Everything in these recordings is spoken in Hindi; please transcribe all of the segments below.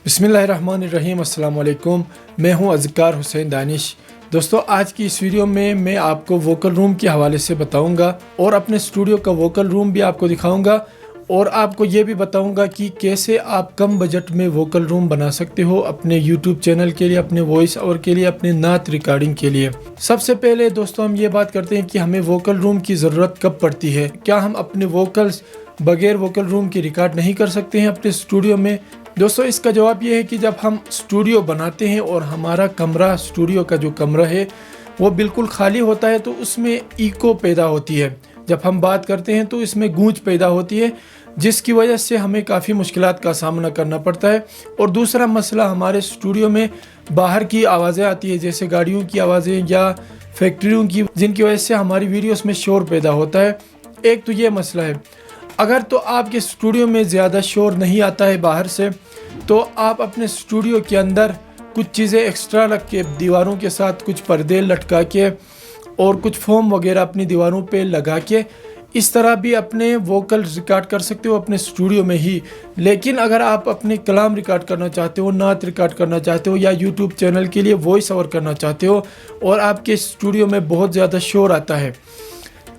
बिस्मिल्लाहिर्रहमानिर्रहीम, अस्सलाम वालेकुम। मैं हूं अज़कार हुसैन दानिश। दोस्तों, आज की इस वीडियो में मैं आपको वोकल रूम के हवाले से बताऊंगा और अपने स्टूडियो का वोकल रूम भी आपको दिखाऊंगा और आपको ये भी बताऊंगा कि कैसे आप कम बजट में वोकल रूम बना सकते हो अपने यूट्यूब चैनल के लिए, अपने वॉइस ओवर के लिए, अपने नात रिकॉर्डिंग के लिए। सबसे पहले दोस्तों हम ये बात करते हैं कि हमें वोकल रूम की ज़रूरत कब पड़ती है। क्या हम अपने वोकल्स बगैर वोकल रूम के रिकॉर्ड नहीं कर सकते हैं अपने स्टूडियो में? दोस्तों, इसका जवाब ये है कि जब हम स्टूडियो बनाते हैं और हमारा कमरा, स्टूडियो का जो कमरा है वो बिल्कुल खाली होता है तो उसमें इको पैदा होती है। जब हम बात करते हैं तो इसमें गूंज पैदा होती है, जिसकी वजह से हमें काफ़ी मुश्किलात का सामना करना पड़ता है। और दूसरा मसला, हमारे स्टूडियो में बाहर की आवाज़ें आती है, जैसे गाड़ियों की आवाज़ें या फैक्ट्रियों की, जिनकी वजह से हमारी वीडियोस में शोर पैदा होता है। एक तो ये मसला है। अगर तो आपके स्टूडियो में ज़्यादा शोर नहीं आता है बाहर से, तो आप अपने स्टूडियो के अंदर कुछ चीज़ें एक्स्ट्रा रख के, दीवारों के साथ कुछ पर्दे लटका के और कुछ फोम वगैरह अपनी दीवारों पे लगा के इस तरह भी अपने वोकल रिकॉर्ड कर सकते हो अपने स्टूडियो में ही। लेकिन अगर आप अपने कलाम रिकॉर्ड करना चाहते हो, नात रिकॉर्ड करना चाहते हो या यूट्यूब चैनल के लिए वॉइस ओवर करना चाहते हो और आपके स्टूडियो में बहुत ज़्यादा शोर आता है,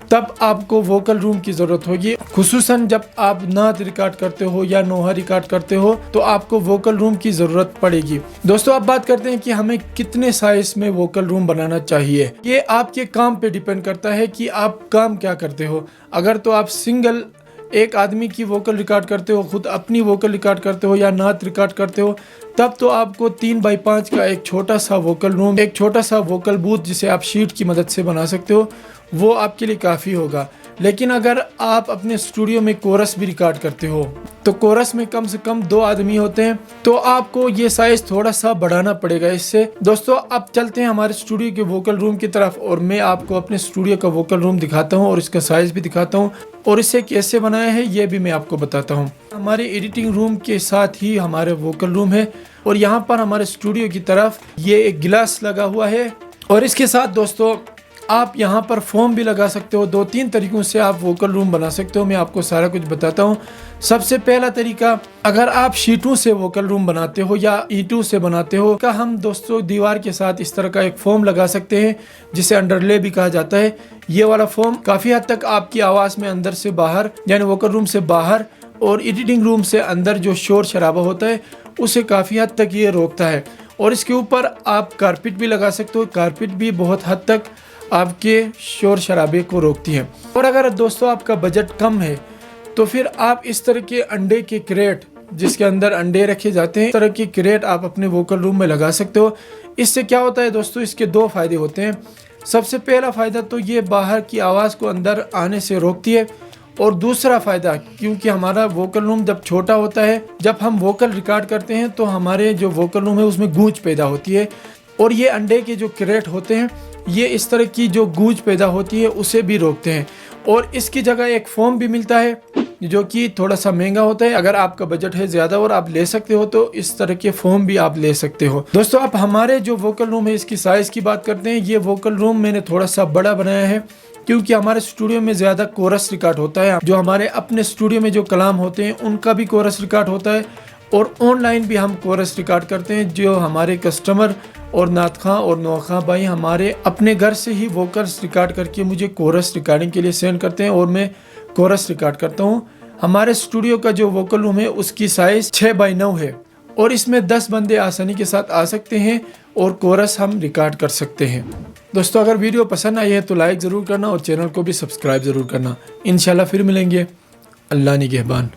तब आपको वोकल रूम की ज़रूरत होगी। खुसूसन जब आप नात रिकॉर्ड करते हो या नोहा रिकॉर्ड करते हो तो आपको वोकल रूम की ज़रूरत पड़ेगी। दोस्तों, अब बात करते हैं कि हमें कितने साइज में वोकल रूम बनाना चाहिए। ये आपके काम पे डिपेंड करता है कि आप काम क्या करते हो। अगर तो आप सिंगल एक आदमी की वोकल रिकॉर्ड करते हो, खुद अपनी वोकल रिकॉर्ड करते हो या नात रिकॉर्ड करते हो, तब तो आपको 3x5 का एक छोटा सा वोकल रूम, एक छोटा सा वोकल बूथ जिसे आप शीट की मदद से बना सकते हो, वो आपके लिए काफ़ी होगा। लेकिन अगर आप अपने स्टूडियो में कोरस भी रिकॉर्ड करते हो तो कोरस में कम से कम 2 आदमी होते हैं, तो आपको ये साइज़ थोड़ा सा बढ़ाना पड़ेगा इससे। दोस्तों, अब चलते हैं हमारे स्टूडियो के वोकल रूम की तरफ और मैं आपको अपने स्टूडियो का वोकल रूम दिखाता हूँ और इसका साइज़ भी दिखाता हूँ और इसे कैसे बनाया है ये भी मैं आपको बताता हूँ। हमारे एडिटिंग रूम के साथ ही हमारे वोकल रूम है और यहाँ पर हमारे स्टूडियो की तरफ ये एक गिलास लगा हुआ है और इसके साथ दोस्तों आप यहाँ पर फोम भी लगा सकते हो। 2-3 तरीक़ों से आप वोकल रूम बना सकते हो, मैं आपको सारा कुछ बताता हूँ। सबसे पहला तरीका, अगर आप शीटों से वोकल रूम बनाते हो या ईंटों से बनाते हो, का हम दोस्तों दीवार के साथ इस तरह का एक फोम लगा सकते हैं जिसे अंडरले भी कहा जाता है। ये वाला फोम काफ़ी हद तक आपकी आवाज़ में अंदर से बाहर, यानी वोकल रूम से बाहर और एडिटिंग रूम से अंदर जो शोर शराबा होता है उसे काफ़ी हद तक ये रोकता है। और इसके ऊपर आप कारपेट भी लगा सकते हो। कारपेट भी बहुत हद तक आपके शोर शराबे को रोकती है। और अगर दोस्तों आपका बजट कम है तो फिर आप इस तरह के अंडे के क्रेट, जिसके अंदर अंडे रखे जाते हैं, इस तरह की क्रेट आप अपने वोकल रूम में लगा सकते हो। इससे क्या होता है दोस्तों, इसके 2 फ़ायदे होते हैं। सबसे पहला फ़ायदा तो ये बाहर की आवाज़ को अंदर आने से रोकती है और दूसरा फ़ायदा, क्योंकि हमारा वोकल रूम जब छोटा होता है, जब हम वोकल रिकॉर्ड करते हैं तो हमारे जो वोकल रूम है उसमें गूंज पैदा होती है और ये अंडे के जो क्रेट होते हैं ये इस तरह की जो गूंज पैदा होती है उसे भी रोकते हैं। और इसकी जगह एक फोम भी मिलता है जो कि थोड़ा सा महंगा होता है। अगर आपका बजट है ज़्यादा और आप ले सकते हो तो इस तरह के फोम भी आप ले सकते हो। दोस्तों, अब हमारे जो वोकल रूम है इसकी साइज़ की बात करते हैं। ये वोकल रूम मैंने थोड़ा सा बड़ा बनाया है क्योंकि हमारे स्टूडियो में ज़्यादा कोरस रिकॉर्ड होता है। जो हमारे अपने स्टूडियो में जो कलाम होते हैं उनका भी कोरस रिकॉर्ड होता है और ऑनलाइन भी हम कोरस रिकॉर्ड करते हैं। जो हमारे कस्टमर और नात खां और नौखा भाई हमारे अपने घर से ही वोकल्स रिकॉर्ड करके मुझे कोरस रिकॉर्डिंग के लिए सेंड करते हैं और मैं कोरस रिकॉर्ड करता हूँ। हमारे स्टूडियो का जो वोकल रूम है उसकी साइज़ 6x9 है और इसमें 10 बंदे आसानी के साथ आ सकते हैं और कोरस हम रिकॉर्ड कर सकते हैं। दोस्तों, अगर वीडियो पसंद आई है तो लाइक ज़रूर करना और चैनल को भी सब्सक्राइब ज़रूर करना। इंशाल्लाह फिर मिलेंगे। अल्लाह निगहबान।